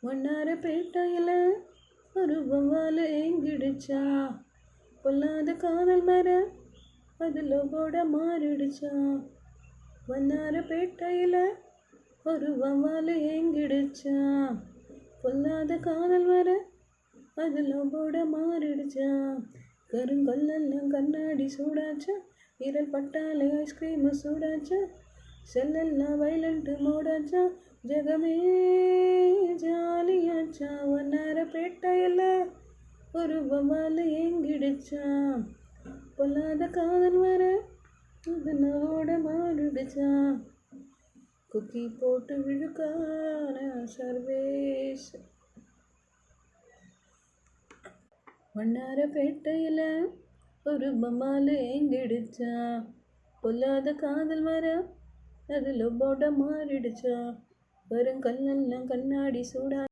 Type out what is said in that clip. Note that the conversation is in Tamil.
வண்ணாரப்பேட்டையில் ஒரு வவ்வால் எங்கிடுச்சா, பொல்லாத காதல் மர அதில் போட மாறிடுச்சா. வண்ணாரப்பேட்டையில் ஒரு வவ்வால் எங்கிடுச்சா, பொல்லாத காதல் மர அதில் போட மாறிடுச்சா. கருங்கல்லாம் கண்ணாடி சூடாச்சா, விரல் பட்டாலே ஐஸ்கிரீம் சூடாச்சா, செல்லெல்லாம் வைலண்ட்டு மோடாச்சா, ஜெகமே ஜாலியாச்சா. வண்ணாரப்பேட்டையில் ஒரு வவ்வால் எங்கிடுச்சா, பொல்லாத காதல் வர அதனோட மாறிடுச்சா. குக்கி போட்டு விழுக்கான சர்வேஸ். வண்ணாரப்பேட்டையில் ஒரு வவ்வால் எங்கிடுச்சா, பொல்லாத காதல் வர அதில் போட மாறிடுச்சா. கருங்கல்லாம் கண்ணாடி சூடா